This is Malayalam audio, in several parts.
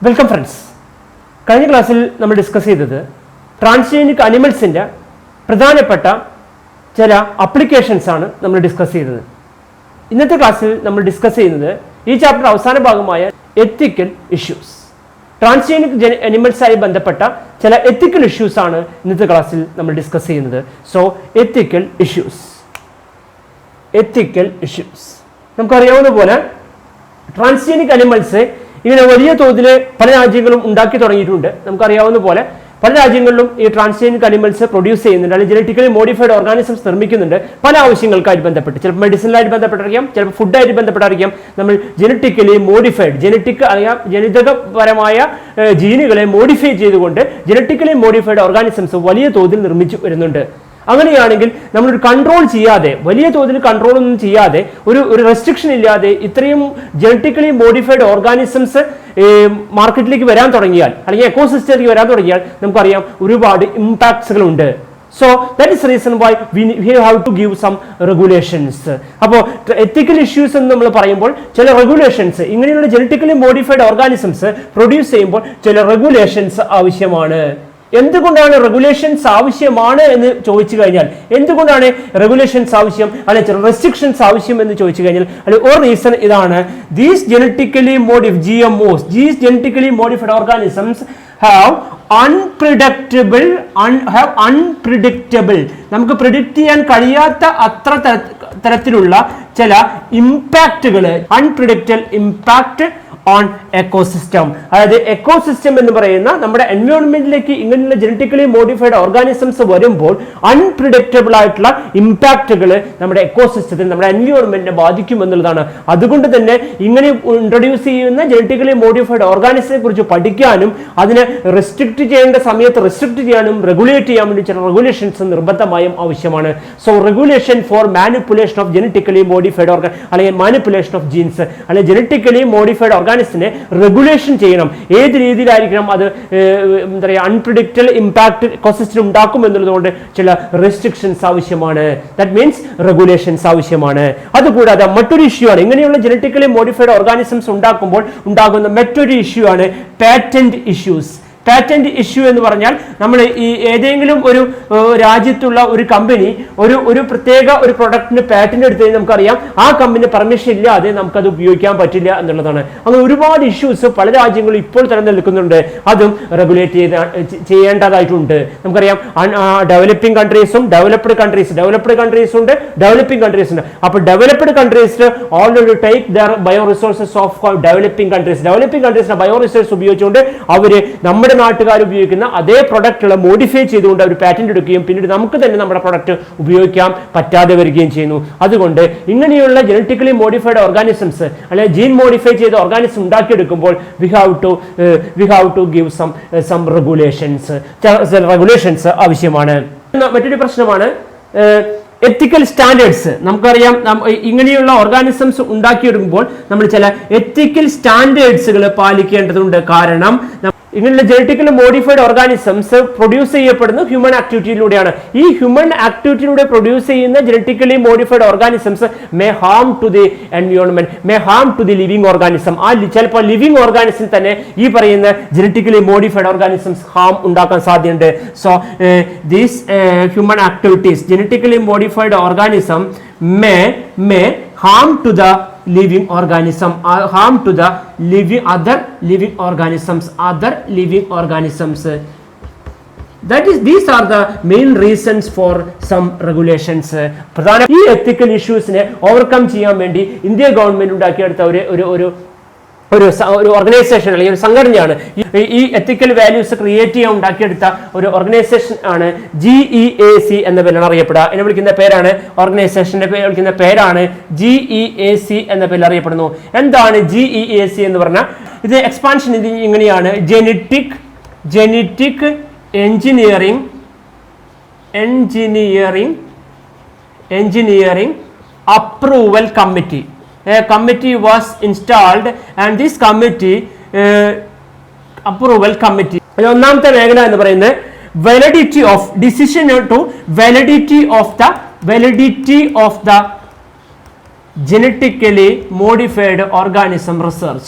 Welcome friends. കഴിഞ്ഞ ക്ലാസ്സിൽ നമ്മൾ ഡിസ്കസ് ചെയ്തത് ട്രാൻസ്ജീനിക് അനിമൽസിൻ്റെ പ്രധാനപ്പെട്ട ചില അപ്ലിക്കേഷൻസ് ആണ് നമ്മൾ ഡിസ്കസ് ചെയ്തത്. ഇന്നത്തെ ക്ലാസ്സിൽ നമ്മൾ ഡിസ്കസ് ചെയ്യുന്നത് ഈ ചാപ്റ്റർ അവസാന ഭാഗമായ എത്തിക്കൽ ഇഷ്യൂസ്. ട്രാൻസ്ജീനിക് അനിമൽസായി ബന്ധപ്പെട്ട ചില എത്തിക്കൽ ഇഷ്യൂസ് ആണ് ഇന്നത്തെ ക്ലാസ്സിൽ നമ്മൾ ഡിസ്കസ് ചെയ്യുന്നത്. സോ എത്തിക്കൽ ഇഷ്യൂസ് നമുക്കറിയാവുന്ന പോലെ ട്രാൻസ്ജീനിക് അനിമൽസ് ഇങ്ങനെ വലിയ തോതിൽ പല രാജ്യങ്ങളും ഉണ്ടാക്കി തുടങ്ങിയിട്ടുണ്ട്. നമുക്കറിയാവുന്ന പോലെ പല രാജ്യങ്ങളിലും ഈ ട്രാൻസ്ജീനിക് അനിമൽസ് പ്രൊഡ്യൂസ് ചെയ്യുന്നുണ്ട്, അല്ലെങ്കിൽ ജനറ്റിക്കലി മോഡിഫൈഡ് ഓർഗാനിസംസ് നിർമ്മിക്കുന്നുണ്ട് പല ആവശ്യങ്ങൾക്കായിട്ട് ബന്ധപ്പെട്ട്. ചിലപ്പോൾ മെഡിസിനായിട്ട് ബന്ധപ്പെട്ടായിരിക്കാം, ചിലപ്പോൾ ഫുഡായിട്ട് ബന്ധപ്പെട്ടായിരിക്കാം. നമ്മൾ ജനറ്റിക്കലി മോഡിഫൈഡ് ജനിതകപരമായ ജീനുകളെ മോഡിഫൈ ചെയ്തുകൊണ്ട് ജനറ്റിക്കലി മോഡിഫൈഡ് ഓർഗാനിസംസ് വലിയ തോതിൽ നിർമ്മിച്ചു വരുന്നുണ്ട്. അങ്ങനെയാണെങ്കിൽ നമ്മളൊരു കൺട്രോൾ ചെയ്യാതെ, വലിയ തോതിൽ കൺട്രോൾ ഒന്നും ചെയ്യാതെ, ഒരു റെസ്ട്രിക്ഷൻ ഇല്ലാതെ ഇത്രയും ജനറ്റിക്കലി മോഡിഫൈഡ് ഓർഗാനിസംസ് മാർക്കറ്റിലേക്ക് വരാൻ തുടങ്ങിയാൽ, അല്ലെങ്കിൽ എക്കോസിസ്റ്റത്തിലേക്ക് വരാൻ തുടങ്ങിയാൽ നമുക്കറിയാം ഒരുപാട് ഇമ്പാക്ട്സുകൾ ഉണ്ട്. So that is reason why we have to give some regulations. അപ്പോൾ എത്തിക്കൽ ഇഷ്യൂസ് എന്ന് നമ്മൾ പറയുമ്പോൾ ചില റെഗുലേഷൻസ്, ഇങ്ങനെയുള്ള ജനറ്റിക്കലി മോഡിഫൈഡ് ഓർഗാനിസംസ് പ്രൊഡ്യൂസ് ചെയ്യുമ്പോൾ ചില റെഗുലേഷൻസ് ആവശ്യമാണ്. എന്തുകൊണ്ടാണ് റെഗുലേഷൻസ് ആവശ്യമാണ് എന്ന് ചോദിച്ചു കഴിഞ്ഞാൽ, എന്തുകൊണ്ടാണ് റെഗുലേഷൻസ് ആവശ്യം അല്ലെങ്കിൽ റെസ്ട്രിക്ഷൻസ് ആവശ്യം എന്ന് ചോദിച്ചു കഴിഞ്ഞാൽ ഒരു റീസൺ ഇതാണ്. These genetically modified organisms have unpredictable നമുക്ക് പ്രിഡിക്റ്റ് ചെയ്യാൻ കഴിയാത്ത അത്ര തരത്തിലുള്ള ചില ഇമ്പാക്റ്റുകൾ, അൺപ്രിഡിക്റ്റബിൾ ഇമ്പാക്ട് ഓൺ എക്കോസിസ്റ്റം. അതായത് എക്കോസിസ്റ്റം എന്ന് പറയുന്ന നമ്മുടെ എൻവയോൺമെന്റിലേക്ക് ഇങ്ങനെയുള്ള ജനറ്റിക്കലി മോഡിഫൈഡ് ഓർഗാനിസംസ് വരുമ്പോൾ അൺപ്രിഡിക്റ്റബിൾ ആയിട്ടുള്ള ഇമ്പാക്റ്റുകൾ നമ്മുടെ എക്കോസിസ്റ്റത്തിൽ, നമ്മുടെ എൻവയോൺമെന്റിനെ ബാധിക്കും എന്നുള്ളതാണ്. അതുകൊണ്ട് തന്നെ ഇങ്ങനെ ഇൻട്രൊഡ്യൂസ് ചെയ്യുന്ന ജനറ്റിക്കലി മോഡിഫൈഡ് ഓർഗാനിസത്തെ കുറിച്ച് പഠിക്കാനും അതിനെ റെസ്ട്രിക്ട് ചെയ്യേണ്ട സമയത്ത് റെസ്ട്രിക്ട് ചെയ്യാനും റെഗുലേറ്റ് ചെയ്യാൻ വേണ്ടി ചില റെഗുലേഷൻസ് നിർബന്ധമായും ആവശ്യമാണ്. So regulation for manipulation of genetically modified organ, അല്ലെങ്കിൽ മാനിപ്പുലേഷൻ ഓഫ് ജീൻസ്, അല്ലെങ്കിൽ ജനറ്റിക്കലി മോഡിഫൈഡ് ഓർഗാനിസത്തിനെ റെഗുലേഷൻ ചെയ്യണം. ഏത് രീതിയിലായിരിക്കണം അത് എന്താ പറയുക, അൺപ്രിഡിക്റ്റബിൾ ഇമ്പാക്ട് എക്കോസിസ്റ്റം ഉണ്ടാക്കും എന്നുള്ളതുകൊണ്ട് ചില റെസ്ട്രിക്ഷൻസ് ആവശ്യമാണ്. ദാറ്റ് മീൻസ് റെഗുലേഷൻസ് ആവശ്യമാണ്. അതുകൂടാതെ മറ്റൊരു ഇഷ്യൂ ആണ്, ഇങ്ങനെയുള്ള ജനറ്റിക്കലി മോഡിഫൈഡ് ഓർഗാനിസംസ് ഉണ്ടാക്കുമ്പോൾ ഉണ്ടാകുന്ന മറ്റൊരു ഇഷ്യൂ ആണ് പാറ്റന്റ് ഇഷ്യൂസ്. പാറ്റന്റ് ഇഷ്യൂ എന്ന് പറഞ്ഞാൽ നമ്മൾ ഈ ഏതെങ്കിലും ഒരു രാജ്യത്തുള്ള ഒരു കമ്പനി ഒരു പ്രത്യേക ഒരു പ്രൊഡക്റ്റിന് പാറ്റന്റ് എടുത്തു കഴിഞ്ഞാൽ നമുക്കറിയാം ആ കമ്പനി പെർമിഷൻ ഇല്ലാതെ നമുക്കത് ഉപയോഗിക്കാൻ പറ്റില്ല എന്നുള്ളതാണ്. അങ്ങനെ ഒരുപാട് ഇഷ്യൂസ് പല രാജ്യങ്ങളും ഇപ്പോൾ തന്നെ നിൽക്കുന്നുണ്ട്. അതും റെഗുലേറ്റ് ചെയ്യേണ്ടതായിട്ടുണ്ട്. നമുക്കറിയാം ഡെവലപ്പിംഗ് കൺട്രീസും ഡെവലപ്ഡ് കൺട്രീസ് ഉണ്ട്, ഡെവലപ്പിംഗ് കൺട്രീസ് ഉണ്ട്. അപ്പോൾ developed countries already take their bioresources of developing കൺട്രീസിന്റെ ബയോ റിസോഴ്സ് ഉപയോഗിച്ചുകൊണ്ട് അവര് നമ്മുടെ നാട്ടുകാർ ഉപയോഗിക്കുന്ന അതേ പ്രൊഡക്റ്റുകൾ മോഡിഫൈ ചെയ്തുകൊണ്ട് അവർ പാറ്റന്റ് എടുക്കുകയും പിന്നീട് നമുക്ക് തന്നെ നമ്മുടെ പ്രൊഡക്റ്റ് ഉപയോഗിക്കാൻ പറ്റാതെ വരികയും ചെയ്യുന്നു. അതുകൊണ്ട് ഇങ്ങനെയുള്ള ജനറ്റിക്കലി മോഡിഫൈഡ് ഓർഗാനിസംസ് അല്ലെങ്കിൽ ജീൻ മോഡിഫൈ ചെയ്ത ഓർഗാനിസം ഉണ്ടാക്കിയെടുക്കുമ്പോൾ we have to give some regulations ആവശ്യമാണ്. മറ്റൊരു പ്രശ്നമാണ് എത്തിക്കൽ സ്റ്റാൻഡേർഡ്സ്. നമുക്കറിയാം ഇങ്ങനെയുള്ള ഓർഗാനിസംസ് ഉണ്ടാക്കിയെടുക്കുമ്പോൾ നമ്മൾ ചില എത്തിക്കൽ സ്റ്റാൻഡേർഡ്സുകൾ പാലിക്കേണ്ടതുണ്ട്. കാരണം ഇങ്ങനെയുള്ള ജനറ്റിക്കലി മോഡിഫൈഡ് ഓർഗാനിസംസ് പ്രൊഡ്യൂസ് ചെയ്യപ്പെടുന്ന ഹ്യൂമൻ ആക്ടിവിറ്റിയിലൂടെയാണ്. ഈ ഹ്യൂമൻ ആക്ടിവിറ്റിയിലൂടെ പ്രൊഡ്യൂസ് ചെയ്യുന്ന genetically modified organisms may harm to the environment, may harm to the living organism. ചിലപ്പോൾ ലിവിംഗ് ഓർഗാനിസം തന്നെ ഈ പറയുന്ന ജനറ്റിക്കലി മോഡിഫൈഡ് ഓർഗാനിസംസ് ഹാം ഉണ്ടാക്കാൻ സാധ്യതയുണ്ട്. So these human activities, genetically modified organism may harm to the living organism, harm to the other living organisms. These are the main reasons for some regulations. പ്രധാന ഈ എത്തിക്കൽ ഇഷ്യൂസിനെ ഓവർകം ചെയ്യാൻ വേണ്ടി ഇന്ത്യ ഗവൺമെന്റ് ഉണ്ടാക്കിയെടുത്ത ഒരു ഓർഗനൈസേഷൻ അല്ലെങ്കിൽ ഒരു സംഘടനയാണ് ഈ എത്തിക്കൽ വാല്യൂസ് ക്രിയേറ്റ് ചെയ്യാൻ ഉണ്ടാക്കിയെടുത്ത ഒരു ഓർഗനൈസേഷൻ ആണ് GEAC എന്ന പേരിലാണ് അറിയപ്പെടുക. എന്നെ വിളിക്കുന്ന പേരാണ്, ഓർഗനൈസേഷന്റെ വിളിക്കുന്ന പേരാണ് GEAC എന്ന പേരിൽ അറിയപ്പെടുന്നു. എന്താണ് GEAC എന്ന് പറഞ്ഞാൽ? ഇത് എക്സ്പാൻഷൻ ഇത് ഇങ്ങനെയാണ്: genetic engineering approval committee. A committee was installed and this committee approval committee. ഒന്നാമത്തെ മേഖല എന്ന് പറയുന്നത് validity of decision to validity of the genetically modified organism research.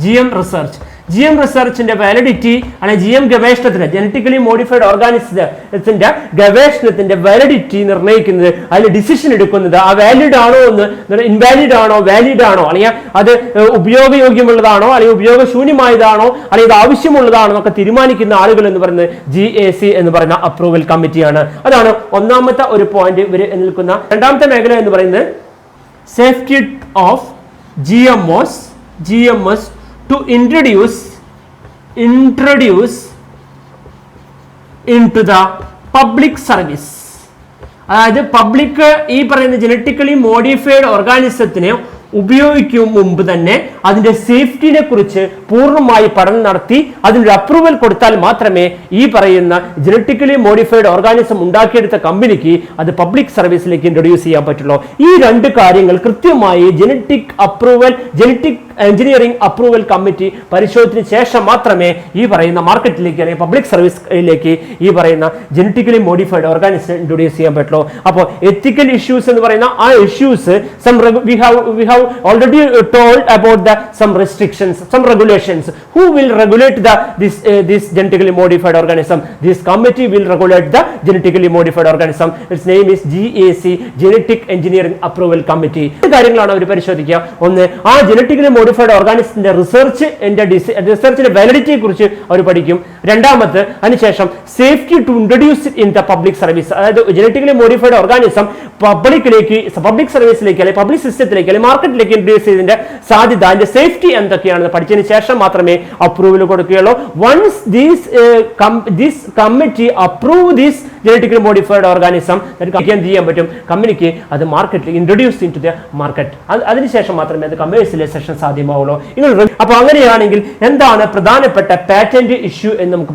GM research. GM റിസർച്ചിന്റെ വാലിഡിറ്റി അല്ലെങ്കിൽ GM ഗവേഷണത്തിന് ജനറ്റിക്കലി മോഡിഫൈഡ് ഓർഗാനിസത്തിന്റെ ഗവേഷണത്തിന്റെ വാലിഡിറ്റി നിർണ്ണയിക്കുന്നത്, അതിൽ ഡിസിഷൻ എടുക്കുന്നത് ആ വാലിഡ് ആണോ എന്ന്, ഇൻവാലിഡ് ആണോ വാലിഡ് ആണോ, അല്ലെങ്കിൽ അത് ഉപയോഗയോഗ്യമുള്ളതാണോ അല്ലെങ്കിൽ ഉപയോഗശൂന്യമായതാണോ അല്ലെങ്കിൽ ഇത് ആവശ്യമുള്ളതാണോ എന്നൊക്കെ തീരുമാനിക്കുന്ന ആളുകൾ എന്ന് പറയുന്നത് GAC എന്ന് പറയുന്ന അപ്രൂവൽ കമ്മിറ്റിയാണ്. അതാണ് ഒന്നാമത്തെ ഒരു പോയിന്റ് ഇവർ നിൽക്കുന്ന. രണ്ടാമത്തെ മേഖല എന്ന് പറയുന്നത് safety of GMOs to introduce into the public service. അതായത് പബ്ലിക് ഈ പറയുന്ന ജനറ്റിക്കലി മോഡിഫൈഡ് ഓർഗാനിസത്തിനെ ഉപയോഗിക്കും മുമ്പ് തന്നെ അതിന്റെ സേഫ്റ്റിനെ കുറിച്ച് പൂർണ്ണമായി പഠനം നടത്തി അതിനൊരു അപ്രൂവൽ കൊടുത്താൽ മാത്രമേ ഈ പറയുന്ന ജനറ്റിക്കലി മോഡിഫൈഡ് ഓർഗാനിസം ഉണ്ടാക്കിയെടുത്ത കമ്പനിക്ക് അത് പബ്ലിക് സർവീസിലേക്ക് ഇൻട്രൊഡ്യൂസ് ചെയ്യാൻ പറ്റുള്ളൂ. ഈ രണ്ട് കാര്യങ്ങൾ കൃത്യമായി ജനറ്റിക് എഞ്ചിനീയറിംഗ് അപ്രൂവൽ കമ്മിറ്റി പരിശോധന ശേഷം മാത്രമേ ഈ പറയുന്ന മാർക്കറ്റിലേക്ക് അല്ലെങ്കിൽ പബ്ലിക് സർവീസിലേക്ക് ഈ പറയുന്ന ജനറ്റിക്കലി മോഡിഫൈഡ് ഓർഗാനിസം ഇൻട്രൊഡ്യൂസ് ചെയ്യാൻ പറ്റുള്ളൂ. അപ്പോൾ എത്തിക്കൽ ഇഷ്യൂസ് എന്ന് പറയുന്ന ആ issues we have already told about some restrictions, some regulations. Who will regulate this genetically modified organism? This committee will regulate the genetically modified organism. Its name is GAC, Genetic Engineering Approval Committee. കാര്യങ്ങളാണ് അവർ പരിശോധിക്കുക. ഒന്ന്, ആ ജനറ്റിക്കലി മോഡിഫൈഡ് ഓർഗാനിസത്തിന്റെ റിസർച്ചിന്റെ വാലിഡിറ്റിയെ കുറിച്ച് അവർ പഠിക്കും. രണ്ടാമത് അതിനുശേഷം safety to introduce in the public service, അതായത് ജനറ്റിക്കലി മോഡിഫൈഡ് ഓർഗാനിസം പബ്ലിക് സർവീസിലേക്ക് അല്ലെങ്കിൽ പബ്ലിക് സിസ്റ്റത്തിലേക്ക് അല്ലെങ്കിൽ മാർക്കറ്റിലേക്ക് ഇൻട്രൊഡ്യൂസ് ചെയ്തതിന്റെ സാധ്യത, അതിന്റെ സേഫ്റ്റി എന്തൊക്കെയാണെന്ന് പഠിച്ചതിന് ശേഷം മാത്രമേ അപ്രൂവൽ കൊടുക്കുകയുള്ളൂ. Once this committee approve this genetically modified organism എന്ത് ചെയ്യാൻ പറ്റും, കമ്പനിക്ക് അത് മാർക്കറ്റിൽ introduce into the market. അതിനുശേഷം മാത്രമേ അത് കമേഴ്സ്യലൈസേഷൻ സാധ്യമാവുള്ളൂ. അപ്പോൾ അങ്ങനെയാണെങ്കിൽ എന്താണ് പ്രധാനപ്പെട്ട പാറ്റന്റ് ഇഷ്യൂ എന്ന് നമുക്ക്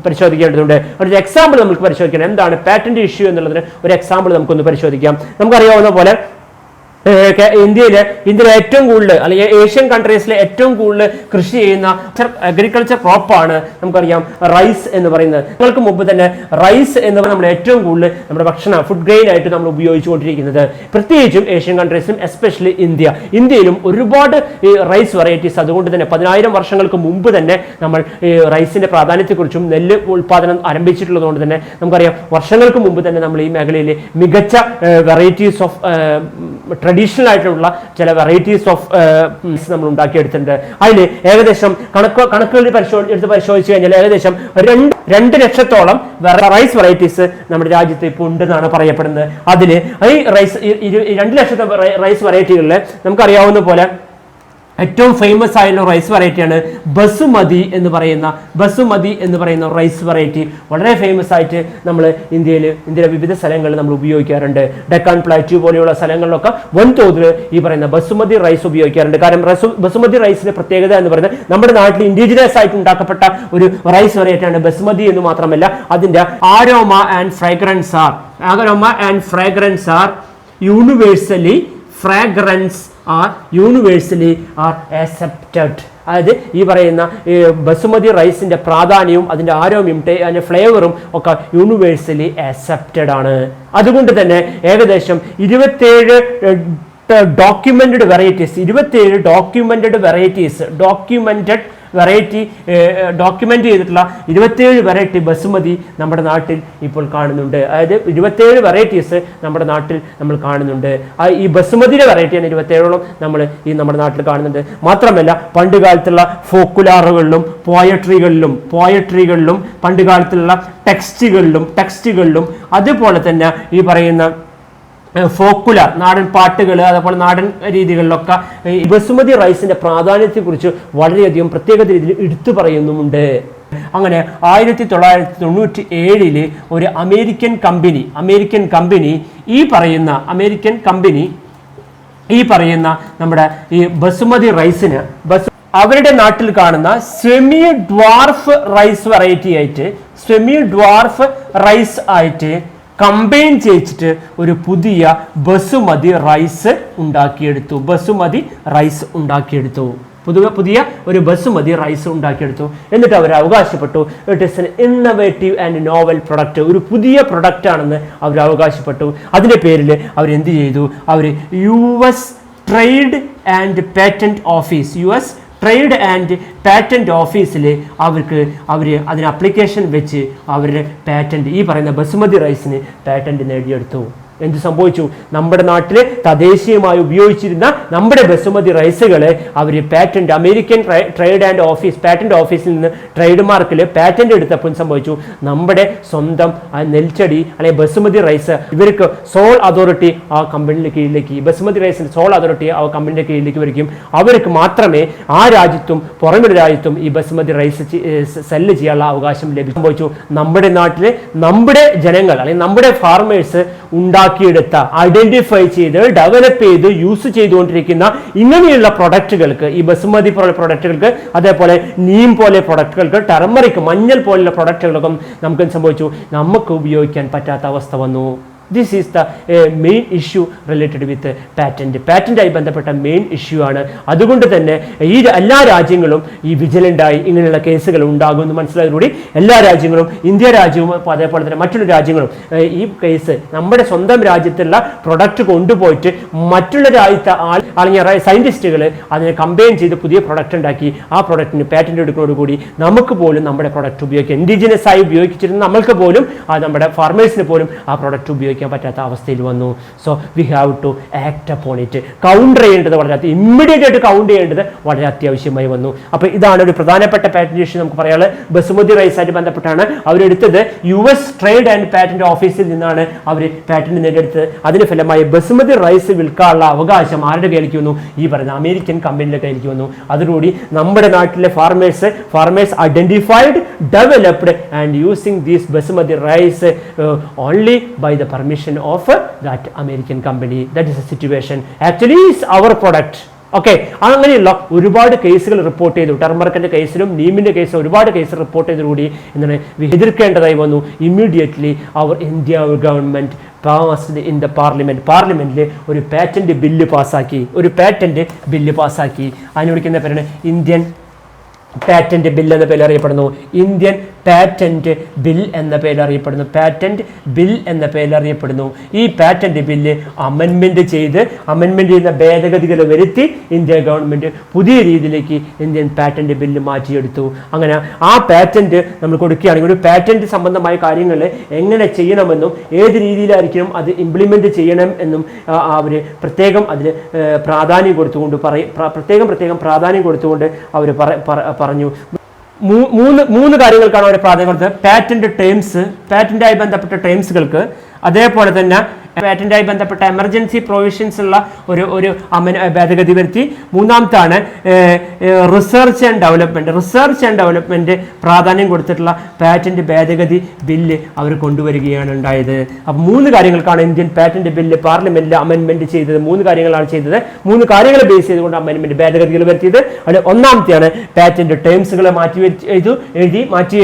പരിശോധിക്കേണ്ടതുണ്ട്. ഒരു എക്സാമ്പിൾ നമുക്ക് പരിശോധിക്കണം. എന്താണ് പാറ്റന്റ് ഇഷ്യൂ എന്നുള്ളതിന് ഒരു എക്സാമ്പിൾ നമുക്കൊന്ന് പരിശോധിക്കാം. നമുക്കറിയാവുന്ന പോലെ ഇന്ത്യയിലെ ഏറ്റവും കൂടുതൽ അല്ലെങ്കിൽ ഏഷ്യൻ കൺട്രീസിലെ ഏറ്റവും കൂടുതൽ കൃഷി ചെയ്യുന്ന അഗ്രികൾച്ചർ ക്രോപ്പാണ് നമുക്കറിയാം റൈസ് എന്ന് പറയുന്നത്. നിങ്ങൾക്ക് മുമ്പ് തന്നെ റൈസ് എന്ന് നമ്മൾ ഏറ്റവും കൂടുതൽ നമ്മുടെ ഫുഡ് ഗ്രെയിൻ ആയിട്ട് നമ്മൾ ഉപയോഗിച്ചുകൊണ്ടിരിക്കുന്നത്. പ്രത്യേകിച്ചും ഏഷ്യൻ കൺട്രീസിലും എസ്പെഷ്യലി ഇന്ത്യയിലും ഒരുപാട് ഈ റൈസ് വെറൈറ്റീസ്. അതുകൊണ്ട് തന്നെ 10,000 വർഷങ്ങൾക്ക് മുമ്പ് തന്നെ നമ്മൾ ഈ റൈസിന്റെ പ്രാധാന്യത്തെക്കുറിച്ചും നെല്ല് ഉൽപാദനം ആരംഭിച്ചിട്ടുള്ളത് കൊണ്ട് തന്നെ നമുക്കറിയാം വർഷങ്ങൾക്ക് മുമ്പ് തന്നെ നമ്മൾ ഈ മേഖലയിൽ മികച്ച വെറൈറ്റീസ് ഓഫ് ട്രഡീഷണൽ ആയിട്ടുള്ള ചില വെറൈറ്റീസ് ഓഫ് നമ്മൾ ഉണ്ടാക്കിയെടുത്തിട്ടുണ്ട്. അതിൽ ഏകദേശം കണക്കുകൾ പരിശോധിച്ചു കഴിഞ്ഞാൽ ഏകദേശം 2 ലക്ഷത്തോളം റൈസ് വെറൈറ്റീസ് നമ്മുടെ രാജ്യത്ത് ഇപ്പോൾ ഉണ്ടെന്നാണ് പറയപ്പെടുന്നത്. അതിൽ ഈ 2 ലക്ഷത്തെ റൈസ് വെറൈറ്റികളിൽ നമുക്കറിയാവുന്ന പോലെ ഏറ്റവും ഫേമസ് ആയുള്ള റൈസ് വെറൈറ്റിയാണ് ബസുമതി എന്ന് പറയുന്ന റൈസ് വെറൈറ്റി. വളരെ ഫേമസ് ആയിട്ട് നമ്മൾ ഇന്ത്യയിലെ വിവിധ സ്ഥലങ്ങളിൽ നമ്മൾ ഉപയോഗിക്കാറുണ്ട്. ഡെക്കാൻ പ്ലാറ്റ്യൂ പോലെയുള്ള സ്ഥലങ്ങളിലൊക്കെ വൻതോതിൽ ഈ പറയുന്ന ബസുമതി റൈസ് ഉപയോഗിക്കാറുണ്ട്. കാരണം ബസുമതി റൈസിന്റെ പ്രത്യേകത എന്ന് പറയുന്നത് നമ്മുടെ നാട്ടിൽ ഇൻഡിജിനസ് ആയിട്ട് ഉണ്ടാക്കപ്പെട്ട ഒരു റൈസ് വെറൈറ്റിയാണ് ബസുമതി എന്ന് മാത്രമല്ല അതിന്റെ aroma and fragrance are universally accepted. അതായത് ഈ പറയുന്ന ബസുമതി റൈസിന്റെ പ്രാധാന്യവും അതിന്റെ ആരോഗ്യവും അതിന്റെ ഫ്ലേവറും ഒക്കെ യൂണിവേഴ്സലി ആക്സെപ്റ്റഡ് ആണ്. അതുകൊണ്ട് തന്നെ ഏകദേശം 27 ഡോക്യുമെന്റഡ് വെറൈറ്റി ഡോക്യുമെന്റ് ചെയ്തിട്ടുള്ള 27 വെറൈറ്റി ബസുമതി നമ്മുടെ നാട്ടിൽ ഇപ്പോൾ കാണുന്നുണ്ട്. അതായത് 27 വെറൈറ്റീസ് നമ്മുടെ നാട്ടിൽ നമ്മൾ കാണുന്നുണ്ട്. ഈ ബസുമതിയുടെ വെറൈറ്റിയാണ് 27ഓളം നമ്മൾ നമ്മുടെ നാട്ടിൽ കാണുന്നുണ്ട്. മാത്രമല്ല പണ്ട് കാലത്തുള്ള ഫോക്കുലാറുകളിലും പോയട്രികളിലും പണ്ട് കാലത്തുള്ള ടെക്സ്റ്റുകളിലും അതുപോലെ തന്നെ ഈ പറയുന്ന ഫോക്കുലർ നാടൻ പാട്ടുകൾ അതുപോലെ നാടൻ രീതികളിലൊക്കെ ഈ ബസുമതി റൈസിന്റെ പ്രാധാന്യത്തെക്കുറിച്ച് വളരെയധികം പ്രത്യേക രീതിയിൽ എടുത്തു പറയുന്നുമുണ്ട്. അങ്ങനെ 1997 ഒരു അമേരിക്കൻ കമ്പനി ഈ പറയുന്ന നമ്മുടെ ഈ ബസുമതി റൈസിന് അവരുടെ നാട്ടിൽ കാണുന്ന സെമി ഡ്വാർഫ് റൈസ് ആയിട്ട് കമ്പൈൻ ചെയ്യിച്ചിട്ട് ഒരു പുതിയ ബസുമതി റൈസ് ഉണ്ടാക്കിയെടുത്തു. പുതിയ ഒരു ബസുമതി റൈസ് ഉണ്ടാക്കിയെടുത്തു. എന്നിട്ട് അവർ അവകാശപ്പെട്ടു it is N innovative and novel product, ഒരു പുതിയ പ്രൊഡക്റ്റ് ആണെന്ന് അവർ അവകാശപ്പെട്ടു. അതിന്റെ പേരിൽ അവർ എന്ത് ചെയ്തു? അവർ US trade and patent trade and patent ഓഫീസിൽ അവർ അതിന് അപ്ലിക്കേഷൻ വെച്ച് അവരുടെ പാറ്റന്റ് ഈ പറയുന്ന ബസുമതി റൈസിന് പാറ്റന്റ് നേടിയെടുത്തു. എന്ത് സംഭവിച്ചു? നമ്മുടെ നാട്ടിൽ തദ്ദേശീയമായി ഉപയോഗിച്ചിരുന്ന നമ്മുടെ ബസുമതി റൈസുകളെ അവർ patent American trade and patent ഓഫീസിൽ നിന്ന് ട്രേഡ് മാർക്കിൽ പാറ്റന്റ് എടുത്തപ്പോൾ സംഭവിച്ചു നമ്മുടെ സ്വന്തം നെൽച്ചെടി അല്ലെങ്കിൽ ബസുമതി റൈസ് ഇവർക്ക് സോൾ അതോറിറ്റി ആ കമ്പനിയുടെ കീഴിലേക്ക് ബസുമതി റൈസിന്റെ സോൾ അതോറിറ്റി ആ കമ്പനിയുടെ കീഴിലേക്ക് വരികയും അവർക്ക് മാത്രമേ ആ രാജ്യത്തും പുറമെ രാജ്യത്തും ഈ ബസുമതി റൈസ് സെല്ല് ചെയ്യാനുള്ള അവകാശം ലഭിക്കും. സംഭവിച്ചു നമ്മുടെ നാട്ടിൽ നമ്മുടെ ജനങ്ങൾ അല്ലെങ്കിൽ നമ്മുടെ ഫാർമേഴ്സ് ഉണ്ടാക്കിയെടുത്ത ഐഡന്റിഫൈ ചെയ്ത് ഡെവലപ്പ് ചെയ്ത് യൂസ് ചെയ്തുകൊണ്ടിരിക്കുന്ന ഇങ്ങനെയുള്ള പ്രൊഡക്റ്റുകൾക്ക് ഈ ബസുമതി പ്രൊഡക്റ്റുകൾക്ക് അതേപോലെ നീം പോലെ പ്രൊഡക്റ്റുകൾക്ക് ടർമറിക് മഞ്ഞൾ പോലുള്ള പ്രൊഡക്റ്റുകൾക്കും നമുക്ക് സംഭവിച്ചു നമുക്ക് ഉപയോഗിക്കാൻ പറ്റാത്ത അവസ്ഥ വന്നു. This is the main issue related with പാറ്റന്റായി ബന്ധപ്പെട്ട മെയിൻ ഇഷ്യൂ ആണ്. അതുകൊണ്ട് തന്നെ ഈ എല്ലാ രാജ്യങ്ങളും ഈ വിജിലൻ്റായി ഇങ്ങനെയുള്ള കേസുകൾ ഉണ്ടാകുമെന്ന് മനസ്സിലായതോടുകൂടി എല്ലാ രാജ്യങ്ങളും ഇന്ത്യ രാജ്യവും അതേപോലെ തന്നെ മറ്റുള്ള രാജ്യങ്ങളും ഈ കേസ് നമ്മുടെ സ്വന്തം രാജ്യത്തുള്ള പ്രൊഡക്റ്റ് കൊണ്ടുപോയിട്ട് മറ്റുള്ള രാജ്യത്തെ അല്ലെങ്കിൽ സയന്റിസ്റ്റുകൾ അതിനെ കമ്പൈൻ ചെയ്ത് പുതിയ പ്രൊഡക്റ്റ് ഉണ്ടാക്കി ആ പ്രൊഡക്റ്റിന് പാറ്റന്റ് എടുക്കുന്നതോടുകൂടി നമുക്ക് പോലും നമ്മുടെ പ്രൊഡക്റ്റ് ഉപയോഗിക്കാം. ഇൻഡിജിനസ് ആയി ഉപയോഗിച്ചിരുന്ന നമ്മൾക്ക് പോലും നമ്മുടെ ഫാർമേഴ്സിന് പോലും ആ പ്രൊഡക്റ്റ് ഉപയോഗിക്കാൻ പറ്റാത്ത അവസ്ഥയിൽ വന്നു. So we have to act upon it. Counter ചെയ്യേണ്ടത് വളരെ ഇമ്മീഡിയറ്റ് ആയിട്ട് കൗണ്ടർ ചെയ്യേണ്ടത് വളരെ അത്യാവശ്യമായി വന്നു. അപ്പോൾ ഇതാണ് ഒരു പ്രധാനപ്പെട്ട പാറ്റന്റ് ഇഷ്യൂ നമുക്ക് പറയാനുള്ളത്. ബസുമതി റൈസായിട്ട് ബന്ധപ്പെട്ടാണ് അവരെടുത്തത്. US ട്രേഡ് ആൻഡ് പാറ്റന്റ് ഓഫീസിൽ നിന്നാണ് അവർ പാറ്റന്റ് നേടിയെടുത്തത്. അതിന് ഫലമായി ബസുമതി റൈസ് വിൽക്കാനുള്ള അവകാശം ആരുടെ കയ്യിലേക്ക് വന്നു? ഈ പറയുന്ന അമേരിക്കൻ കമ്പനിയുടെ കയ്യിലേക്ക് വന്നു. അതോടുകൂടി നമ്മുടെ നാട്ടിലെ farmers identified developed and using these basmati rice only by the permission of that American company. That is the situation. Actually is our product. Okay, അങ്ങനെയുള്ള ഒരുപാട് കേസുകൾ റിപ്പോർട്ട് ചെയ്തു. ടർമറിക്കിന്റെ കേസിലും നീമിന്റെ കേസിലും ഒരുപാട് കേസ് റിപ്പോർട്ട് ചെയ്തതോടുകൂടി എന്താണ് എതിർക്കേണ്ടതായി വന്നു. ഇമ്മീഡിയറ്റ്ലി അവർ India government passed in the പാർലമെന്റിൽ ഒരു പാറ്റന്റ് ബില്ല് പാസ്സാക്കി. അതിന് വിളിക്കുന്ന പേരാണ് ഇന്ത്യൻ പാറ്റന്റ് ബിൽ എന്ന പേരിൽ അറിയപ്പെടുന്നു. ഇന്ത്യൻ പാറ്റന്റ് ബിൽ എന്ന പേരിൽ അറിയപ്പെടുന്നു. ഈ പാറ്റന്റ് ബില്ല് അമെൻമെന്റ് ചെയ്യുന്ന ഭേദഗതികൾ വരുത്തി ഇന്ത്യ ഗവൺമെന്റ് പുതിയ രീതിയിലേക്ക് ഇന്ത്യൻ പാറ്റന്റ് ബില്ല് മാറ്റിയെടുത്തു. അങ്ങനെ ആ പാറ്റന്റ് നമ്മൾ കൊടുക്കുകയാണെങ്കിൽ ഒരു പാറ്റന്റ് സംബന്ധമായ കാര്യങ്ങൾ എങ്ങനെ ചെയ്യണമെന്നും ഏത് രീതിയിലായിരിക്കണം അത് ഇംപ്ലിമെന്റ് ചെയ്യണം എന്നും അവർ പ്രത്യേകം അതിന് പ്രാധാന്യം കൊടുത്തുകൊണ്ട് അവർ പറഞ്ഞു. മൂന്ന് കാര്യങ്ങൾക്കാണ് അവർ പ്രാധാന്യം കൊടുത്തത്. പാറ്റന്റായി ബന്ധപ്പെട്ട ടേംസുകൾക്ക്, അതേപോലെ തന്നെ പാറ്റന്റായി ബന്ധപ്പെട്ട എമർജൻസി പ്രൊവിഷൻസ് ഉള്ള ഒരു ഭേദഗതി വരുത്തി. മൂന്നാമത്താണ് റിസർച്ച് ആൻഡ് ഡെവലപ്മെന്റ് പ്രാധാന്യം കൊടുത്തിട്ടുള്ള പാറ്റന്റ് ഭേദഗതി ബില്ല് അവർ കൊണ്ടുവരികയാണ് ഉണ്ടായത്. അപ്പോൾ 3 കാര്യങ്ങൾക്കാണ് ഇന്ത്യൻ പാറ്റന്റ് ബില്ല് പാർലമെന്റിൽ അമെൻമെന്റ് ചെയ്തത്. 3 കാര്യങ്ങളാണ് ചെയ്തത്. 3 കാര്യങ്ങൾ ബേസ് ചെയ്തുകൊണ്ട് അമെൻമെന്റ് ഭേദഗതികൾ വരുത്തിയത്. അതിൽ ഒന്നാമത്തെയാണ് പാറ്റന്റ് ടേംസുകളെ മാറ്റി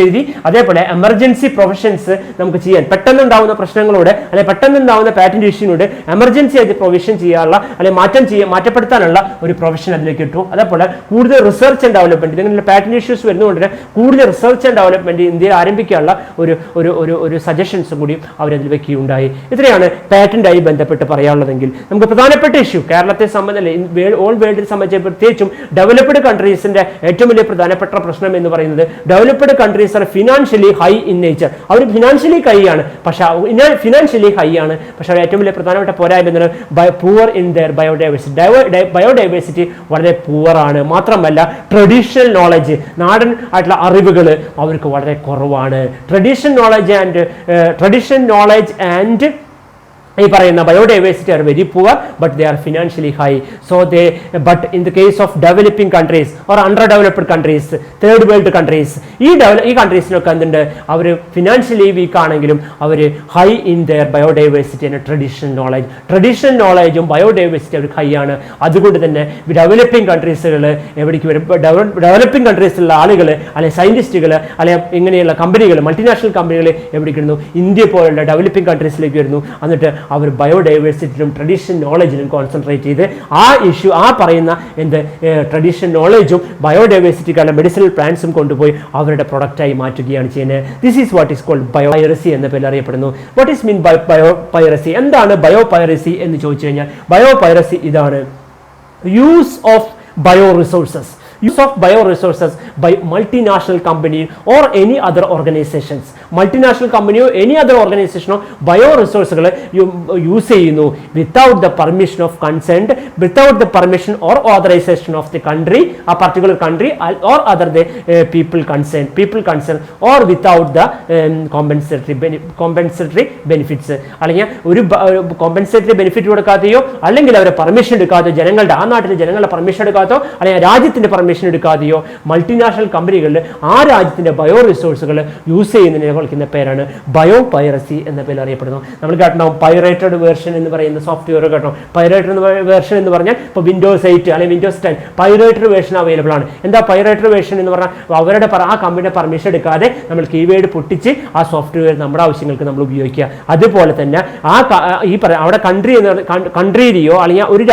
എഴുതി. അതേപോലെ എമർജൻസി പ്രൊവിഷൻസ് നമുക്ക് ചെയ്യാൻ പെട്ടെന്നുണ്ടാവുന്ന പ്രശ്നങ്ങളോട് അല്ലെങ്കിൽ പെട്ടെന്നുണ്ടാവുന്ന പാറ്റന്റ് ഇഷ്യൂനോട് എമർജൻസി ആയിട്ട് പ്രൊവിഷൻ ചെയ്യാനുള്ള അല്ലെങ്കിൽ മാറ്റപ്പെടുത്താനുള്ള ഒരു പ്രൊവിഷൻ അതിലേക്ക് ഇട്ടു. അതേപോലെ കൂടുതൽ റിസർച്ച് ആൻഡ് ഡെവലപ്മെന്റ്, ഇങ്ങനെ പാറ്റന്റ് ഇഷ്യൂസ് വരുന്നതുകൊണ്ട് കൂടുതൽ റിസർച്ച് ആൻഡ് ഡെവലപ്മെന്റ് ഇന്ത്യയിൽ ആരംഭിക്കാനുള്ള ഒരു സജഷൻസും കൂടി അവരതിൽ വെക്കുകയുണ്ടായി. ഇത്രയാണ് പാറ്റന്റായി ബന്ധപ്പെട്ട് പറയാനുള്ളതെങ്കിൽ നമുക്ക് പ്രധാനപ്പെട്ട ഇഷ്യൂ കേരളത്തെ സംബന്ധിച്ച് ഓൾ വേൾഡിൽ സംബന്ധിച്ച് പ്രത്യേകിച്ചും ഡെവലപ്ഡ് കൺട്രീസിന്റെ ഏറ്റവും വലിയ പ്രധാനപ്പെട്ട പ്രശ്നം എന്ന് പറയുന്നത് developed countries are financially high in nature. അവർ ഫിനാൻഷ്യലി ഹൈ ആണ്, പക്ഷെ ഏറ്റവും വലിയ പ്രധാനപ്പെട്ട പോരായ്മ എന്താണ്? പൂവർ ഇൻ ദെയർ ബയോഡൈവേഴ്സിറ്റി വളരെ പൂവറാണ്. മാത്രമല്ല ട്രഡീഷണൽ നോളജ്, നാടൻ ആയിട്ടുള്ള അറിവുകൾ അവർക്ക് വളരെ കുറവാണ്. ട്രഡീഷണൽ നോളജ് ആൻഡ് ഈ പറയുന്ന biodiversity are very poor but they are financially high. But in the case of developing countries or underdeveloped countries, third world countries, ഈ കൺട്രീസിലൊക്കെ എന്തുണ്ട്? അവർ ഫിനാൻഷ്യലി വീക്ക് ആണെങ്കിലും അവർ high in their biodiversity and traditional നോളജും ബയോഡൈവേഴ്സിറ്റി അവർക്ക് ഹൈ ആണ്. അതുകൊണ്ട് തന്നെ ഡെവലപ്പിംഗ് കൺട്രീസുകൾ എവിടേക്ക് വരും? ഡെവലപ്പിംഗ് കൺട്രീസിലുള്ള ആളുകൾ അല്ലെങ്കിൽ സയന്റിസ്റ്റുകൾ അല്ലെങ്കിൽ ഇങ്ങനെയുള്ള കമ്പനികൾ, മൾട്ടിനാഷണൽ കമ്പനികൾ എവിടേക്ക് വരുന്നു? ഇന്ത്യ പോലുള്ള ഡെവലപ്പിംഗ് കൺട്രീസിലേക്ക് വരുന്നു. എന്നിട്ട് അവർ ബയോഡൈവേഴ്സിറ്റിയിലും ട്രഡീഷണൽ നോളജിലും കോൺസെൻട്രേറ്റ് ചെയ്ത് ആ പറയുന്ന ട്രഡീഷണൽ നോളജും ബയോഡൈവേഴ്സിറ്റിക്കാരുടെ മെഡിസിനൽ പ്ലാന്റ്സും കൊണ്ടുപോയി അവരുടെ പ്രൊഡക്റ്റായി മാറ്റുകയാണ് ചെയ്യുന്നത്. This is what is called biopiracy എന്ന പേരിൽ അറിയപ്പെടുന്നു. What is mean by biopiracy? എന്താണ് ബയോപൈറസി എന്ന് ചോദിച്ചു കഴിഞ്ഞാൽ ബയോപൈറസി ഇതാണ്: use of bioresources. use of bioresources by multinational company or any other organizations. Multinational company or any other organization ബയോറിസോഴ്സുകൾ യൂസ് ചെയ്യുന്നു without the permission of consent, without the permission or authorisation of the country, ആ particular country or other the people concern or without the compensatory benefits. അല്ലെങ്കിൽ ഒരു കോമ്പൻസേറ്ററി ബെനിഫിറ്റ് കൊടുക്കാതെയോ അല്ലെങ്കിൽ അവരെ പെർമിഷൻ എടുക്കാതെയോ, ജനങ്ങളുടെ ആ നാട്ടിലെ ജനങ്ങളുടെ പെർമിഷൻ എടുക്കാതെയോ അല്ലെങ്കിൽ രാജ്യത്തിന്റെ പെർമിഷൻ എടുക്കാതെയോ മൾട്ടിനാഷണൽ കമ്പനികളിൽ ആ രാജ്യത്തിന്റെ ബയോ റിസോഴ്സുകൾ യൂസ് ചെയ്യുന്നതിനെ വിളിക്കുന്ന പേരാണ് ബയോ പൈറസി എന്ന പേരിൽ അറിയപ്പെടുന്നു. നമ്മൾ കേട്ടോ പൈറേറ്റഡ് വേർഷൻ എന്ന് പറയുന്ന സോഫ്റ്റ്വെയർ കേട്ടോ. പൈറേറ്റഡ് വേർഷൻ എന്ന് പറഞ്ഞാൽ ഇപ്പോൾ വിൻഡോസ് 8 അല്ലെങ്കിൽ വിൻഡോസ് 10 പൈറേറ്റഡ് വേർഷൻ അവൈലബിൾ ആണ്. എന്താ പൈറേറ്റഡ് വേർഷൻ എന്ന് പറഞ്ഞാൽ അവരുടെ ആ കമ്പനിയുടെ പെർമിഷൻ എടുക്കാതെ നമ്മൾ കീവേഡ് പൊട്ടിച്ച് ആ സോഫ്റ്റ്വെയർ നമ്മുടെ ആവശ്യങ്ങൾക്ക് നമ്മൾ ഉപയോഗിക്കുക. അതുപോലെ തന്നെ അവിടെ കൺട്രിയിലെയോ അല്ലെങ്കിൽ ഒരു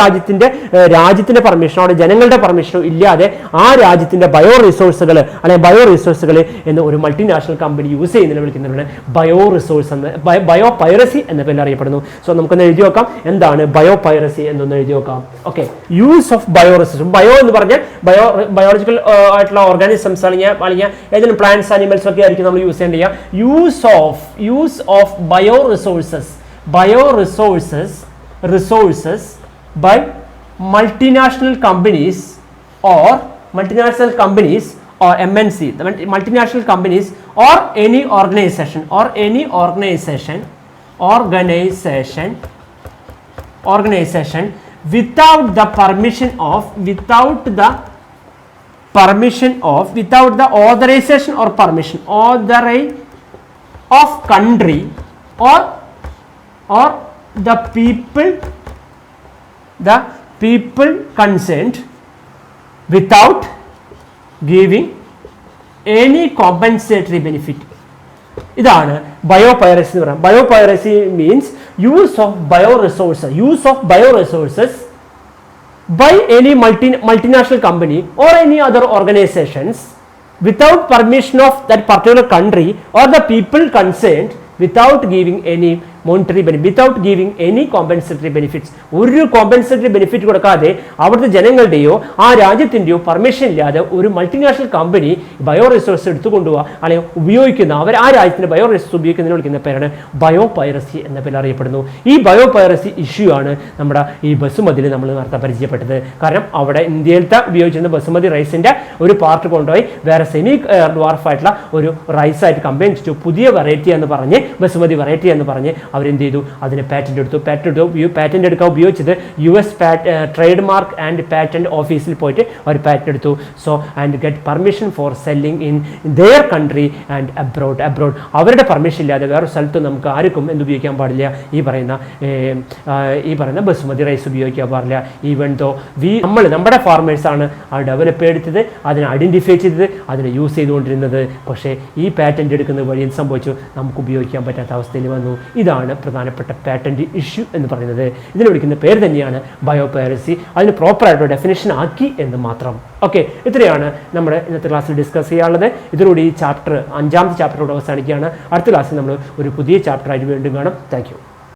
രാജ്യത്തിന്റെ പെർമിഷനോ അവിടെ ജനങ്ങളുടെ പെർമിഷനോ ഇല്ലാതെ ആ രാജ്യത്തിന്റെ ബയോ റിസോഴ്സുകൾ എന്ന് ഒരു മൾട്ടിനാഷണൽ കമ്പനി യൂസ് ചെയ്യുന്നതിനെ വിളിക്കുന്നതാണ് ബയോ റിസോഴ്സ് എന്ന്, ബയോ പൈറസി എന്ന പേരിൽ അറിയപ്പെടുന്നു. സോ നമുക്കൊന്ന് എഴുതി നോക്കാം എന്താണ് ബയോ പൈറസി എന്നൊന്ന് എഴുതി നോക്കാം. Okay, use of bio resource. Bio എന്ന് പറഞ്ഞാൽ ബയോളജിക്കൽ ആയിട്ടുള്ള ഓർഗാനിസംസ് അല്ലെങ്കിൽ ഏതെങ്കിലും പ്ലാന്റ്സ് ആനിമൽസ് ഒക്കെ ആയിരിക്കും നമ്മൾ യൂസ് ചെയ്യേണ്ടത്. Use of bio resources by multinational companies or MNC, multinational companies or any organization without the authorization or permission of country or the people concerned without giving any compensatory benefit. ഇതാണ് ബയോപൈറസി എന്ന് പറയുന്നത്. Biopiracy means use of bioresources by any multinational company or any other organizations without permission of that particular country or the people concerned without giving any monetary benefit, without giving any compensatory benefits. ഒരു കോമ്പൻസേറ്ററി ബെനിഫിറ്റ് കൊടുക്കാതെ അവിടുത്തെ ജനങ്ങളുടെയോ ആ രാജ്യത്തിൻ്റെയോ പെർമിഷൻ ഇല്ലാതെ ഒരു മൾട്ടിനാഷണൽ കമ്പനി ബയോ റിസോഴ്സ് എടുത്തുകൊണ്ടുപോവുക അല്ലെങ്കിൽ ഉപയോഗിക്കുന്ന ആ രാജ്യത്തിൻ്റെ ബയോ റിസോഴ്സ് ഉപയോഗിക്കുന്നതിന് വിളിക്കുന്ന പേരാണ് ബയോ പൈറസി എന്ന പേരിൽ അറിയപ്പെടുന്നു. ഈ ബയോ പൈറസി ഇഷ്യൂ ആണ് നമ്മുടെ ഈ ബസുമതിയിൽ നമ്മൾ നേരത്തെ പരിചയപ്പെട്ടത്. കാരണം അവിടെ ഇന്ത്യയിലത്തെ ഉപയോഗിച്ചിരുന്ന ബസുമതി റൈസിൻ്റെ ഒരു പാർട്ട് കൊണ്ടുപോയി വേറെ സെമി ഡ്വാർഫായിട്ടുള്ള ഒരു റൈസായിട്ട് കമ്പൈൻ ചെയ്തു. പുതിയ വെറൈറ്റി എന്ന് പറഞ്ഞ് ബസുമതി വെറൈറ്റി എന്ന് പറഞ്ഞ് അവരെന്ത് ചെയ്തു, അതിന് പാറ്റന്റ് എടുത്തു. പാറ്റന്റ് എടുക്കാൻ ഉപയോഗിച്ചത് US trade mark and patent ഓഫീസിൽ പോയിട്ട് അവർ പാറ്റന്റ് എടുത്തു. So and get permission four selling in there country and abroad. അവരുടെ പെർമിഷൻ ഇല്ലാതെ വേറൊരു സ്ഥലത്തും നമുക്ക് ആർക്കും എന്തുപയോഗിക്കാൻ പാടില്ല, ഈ പറയുന്ന ബസുമതി റൈസ് ഉപയോഗിക്കാൻ പാടില്ല. ഈവൻ ദോ നമ്മുടെ ഫാർമേഴ്സാണ് അത് ഡെവലപ്പ് എടുത്തത്, അതിനെ ഐഡന്റിഫൈ ചെയ്തത്, അതിനെ യൂസ് ചെയ്തുകൊണ്ടിരുന്നത്. പക്ഷേ ഈ പാറ്റന്റ് എടുക്കുന്നത് വഴി എന്ത് സംഭവിച്ചു, നമുക്ക് ഉപയോഗിക്കാൻ പറ്റാത്ത അവസ്ഥയിൽ വന്നു. ഇതാണ് പ്രധാനപ്പെട്ട പാറ്റന്റ് ഇഷ്യൂ എന്ന് പറയുന്നത്. ഇതിനെ വിളിക്കുന്ന പേര് തന്നെയാണ് ബയോപൈറസി. അതിന് പ്രോപ്പറായിട്ട് ഡെഫിനേഷൻ ആക്കി എന്ന് മാത്രം. ഓക്കെ, ഇത്രയാണ് നമ്മുടെ ഇന്നത്തെ ക്ലാസ്സിൽ ഡിസ്കസ് ചെയ്യാനുള്ളത്. ഇതിലൂടെ ഈ ചാപ്റ്റർ 5ാമത്തെ ചാപ്റ്ററോട് അവസാനിക്കുകയാണ്. അടുത്ത ക്ലാസ്സിൽ നമ്മൾ ഒരു പുതിയ ചാപ്റ്ററായിട്ട് വീണ്ടും കാണും. Thank you.